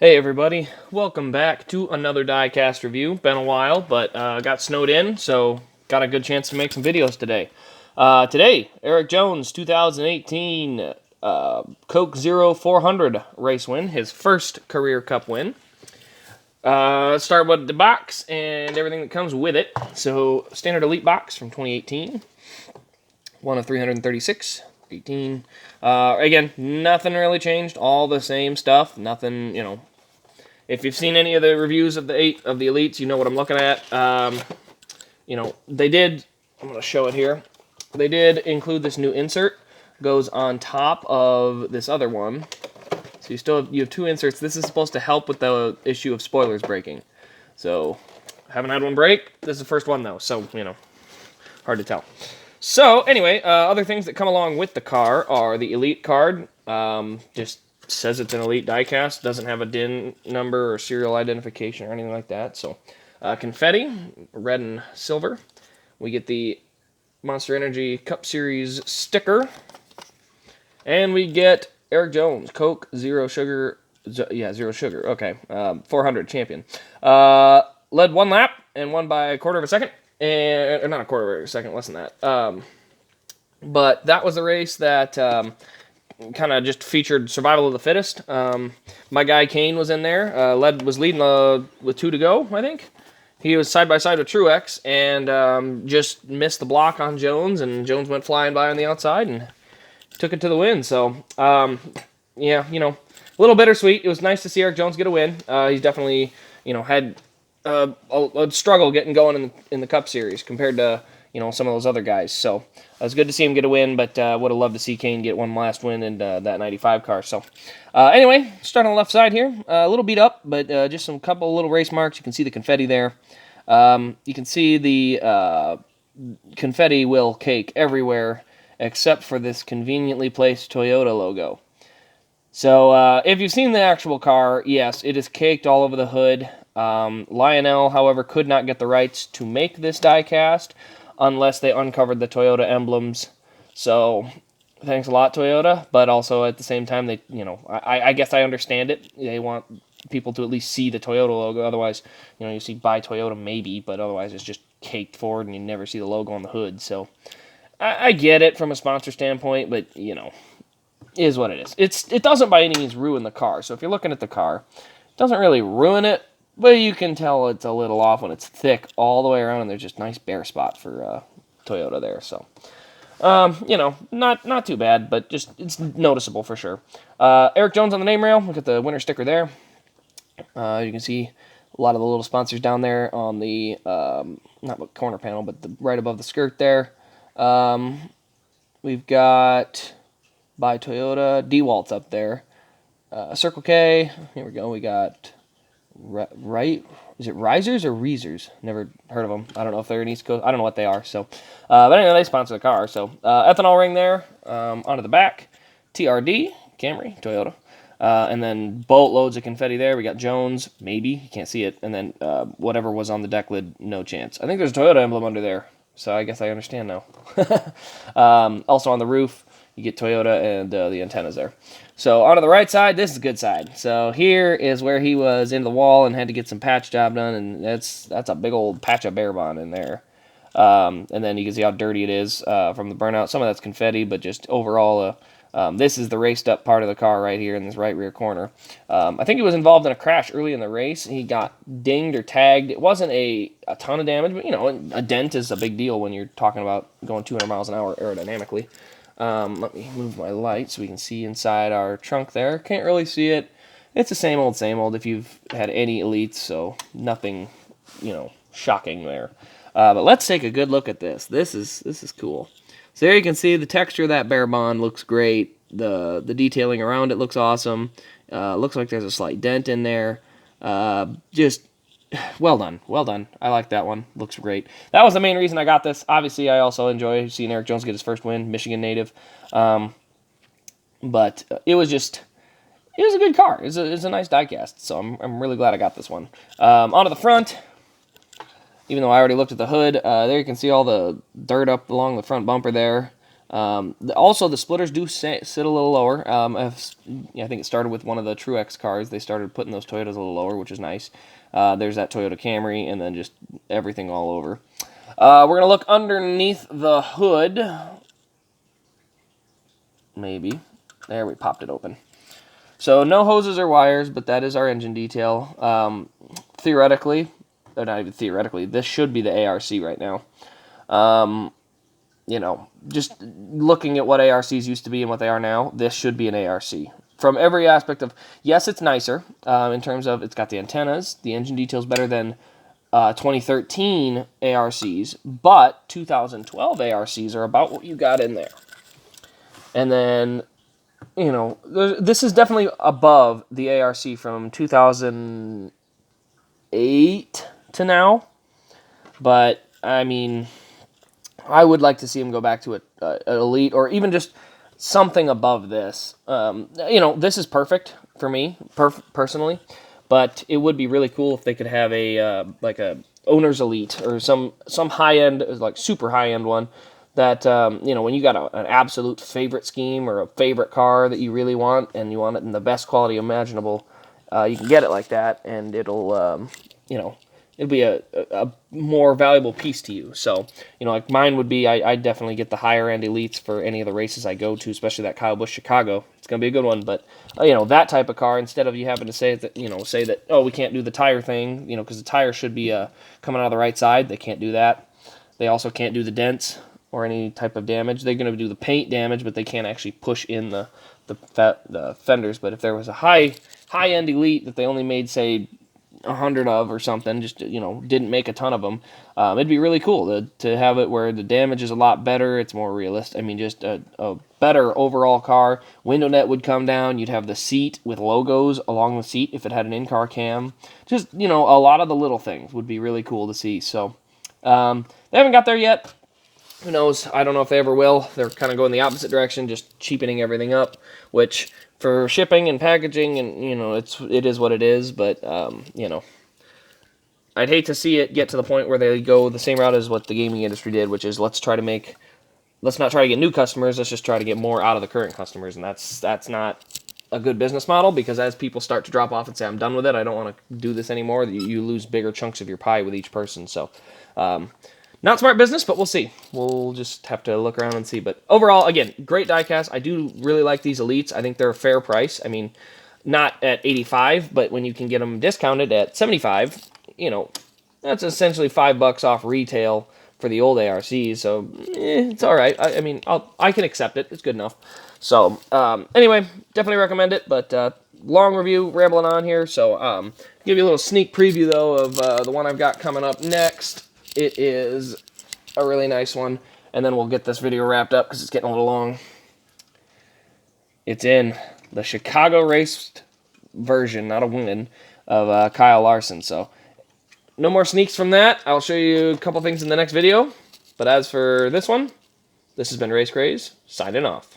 Hey everybody, welcome back to another Diecast review. Been a while, but got snowed in, so got a good chance to make some videos today. Today, Erik Jones, 2018 Coke Zero 400 race win, his first career cup win. Let's start with the box and everything that comes with it. So, standard elite box from 2018, one of 336. 18. Again, nothing really changed. All the same stuff. Nothing, If you've seen any of the reviews of the elites, you know what I'm looking at. They did. I'm going to show it here. They did include this new insert. Goes on top of this other one. So you have two inserts. This is supposed to help with the issue of spoilers breaking. So, haven't had one break. This is the first one though. So hard to tell. So, anyway, other things that come along with the car are the Elite card. Just says it's an Elite diecast. Doesn't have a DIN number or serial identification or anything like that. So, confetti, red and silver. We get the Monster Energy Cup Series sticker. And we get Erik Jones, Coke, Zero Sugar. Zero Sugar. Okay, 400 champion. Led one lap and won by a quarter of a second. And not a quarter of a second, less than that. But that was the race that kind of just featured survival of the fittest. My guy Kane was in there. Was leading with 2 to go, I think. He was side by side with Truex and just missed the block on Jones, and Jones went flying by on the outside and took it to the win. So yeah, a little bittersweet. It was nice to see Erik Jones get a win. He's definitely had a struggle getting going in the Cup Series compared to some of those other guys. So it was good to see him get a win, but would have loved to see Kane get one last win in that 95 car. So anyway, start on the left side here. A little beat up, but just some couple little race marks. You can see the confetti there. You can see the confetti will cake everywhere except for this conveniently placed Toyota logo. So if you've seen the actual car, yes, it is caked all over the hood. Lionel, however, could not get the rights to make this diecast unless they uncovered the Toyota emblems. So, thanks a lot, Toyota. But also, at the same time, they, I guess I understand it. They want people to at least see the Toyota logo. Otherwise, you see buy Toyota maybe, but otherwise it's just caked forward and you never see the logo on the hood. So, I get it from a sponsor standpoint, but, is what it is. It doesn't by any means ruin the car. So, if you're looking at the car, it doesn't really ruin it. But you can tell it's a little off when it's thick all the way around, and there's just nice bare spot for Toyota there. So, not too bad, but just it's noticeable for sure. Erik Jones on the name rail. Look at the winner sticker there. You can see a lot of the little sponsors down there on the not the corner panel, but right above the skirt there. We've got by Toyota, DeWalt's up there. Circle K. Here we go. We got. Right? Is it Risers or Reezers? Never heard of them. I don't know if they're in East Coast. I don't know what they are. So, but anyway, they sponsor the car. So, ethanol ring there onto the back. TRD, Camry, Toyota. And then boatloads of confetti there. We got Jones, maybe. You can't see it. And then whatever was on the deck lid, no chance. I think there's a Toyota emblem under there. So, I guess I understand now. Also on the roof, you get Toyota and the antennas there. So, onto the right side, this is the good side. So, here is where he was into the wall and had to get some patch job done, and that's a big old patch of bear bond in there. And then you can see how dirty it is from the burnout. Some of that's confetti, but just overall, this is the raced up part of the car right here in this right rear corner. I think he was involved in a crash early in the race. He got dinged or tagged. It wasn't a ton of damage, but, a dent is a big deal when you're talking about going 200 miles an hour aerodynamically. Let me move my light so we can see inside our trunk there. Can't really see it. It's the same old if you've had any elites, so nothing, shocking there. But let's take a good look at this. This is cool. So there you can see the texture of that bear bond looks great. The detailing around it looks awesome. Looks like there's a slight dent in there. Just well done. I like that one. Looks great. That was the main reason I got this. Obviously, I also enjoy seeing Erik Jones get his first win, Michigan native. But it was a good car. It's a nice diecast, so I'm really glad I got this one. Onto the front. Even though I already looked at the hood, there you can see all the dirt up along the front bumper there. Also, the splitters do sit a little lower. I think it started with one of the Truex cars. They started putting those Toyotas a little lower, which is nice. There's that Toyota Camry, and then just everything all over. We're going to look underneath the hood. Maybe. There, we popped it open. So, no hoses or wires, but that is our engine detail. Theoretically, or not even theoretically, this should be the ARC right now. You know, just looking at what ARCs used to be and what they are now, this should be an ARC. From every aspect of, yes, it's nicer in terms of it's got the antennas, the engine detail's better than 2013 ARCs, but 2012 ARCs are about what you got in there. And then, you know, this is definitely above the ARC from 2008 to now, but, I mean, I would like to see him go back to an elite or even just something above this. You know, this is perfect for me, personally, but it would be really cool if they could have a like a owner's elite or some high-end, like super high-end one that, you know, when you got an absolute favorite scheme or a favorite car that you really want and you want it in the best quality imaginable, you can get it like that, and it'll, you know, it'll be a more valuable piece to you. So, you know, like mine would be, I'd definitely get the higher-end elites for any of the races I go to, especially that Kyle Busch Chicago. It's going to be a good one, but, you know, that type of car, instead of you having to say that, oh, we can't do the tire thing, you know, because the tire should be coming out of the right side. They can't do that. They also can't do the dents or any type of damage. They're going to do the paint damage, but they can't actually push in the fenders. But if there was a high-end elite that they only made, say, 100 of or something, just, you know, didn't make a ton of them, it'd be really cool to have it where the damage is a lot better, it's more realistic. I mean, just a better overall car. Window net would come down, you'd have the seat with logos along the seat if it had an in-car cam. Just, you know, a lot of the little things would be really cool to see. So, they haven't got there yet. Who knows? I don't know if they ever will. They're kind of going the opposite direction, just cheapening everything up, which for shipping and packaging, and, you know, it is what it is, but, you know, I'd hate to see it get to the point where they go the same route as what the gaming industry did, which is let's not try to get new customers, let's just try to get more out of the current customers, and that's not a good business model, because as people start to drop off and say, I'm done with it, I don't want to do this anymore, you lose bigger chunks of your pie with each person. So, not smart business, but we'll see. We'll just have to look around and see. But overall, again, great diecast. I do really like these elites. I think they're a fair price. I mean, not at 85, but when you can get them discounted at 75, you know, that's essentially $5 off retail for the old ARCs. So it's all right. I mean, I can accept it. It's good enough. So anyway, definitely recommend it. But long review, rambling on here. So give you a little sneak preview though of the one I've got coming up next. It is a really nice one, and then we'll get this video wrapped up because it's getting a little long. It's in the Chicago raced version, not a win, of Kyle Larson. So no more sneaks from that. I'll show you a couple things in the next video. But as for this one, this has been Race Craze, signing off.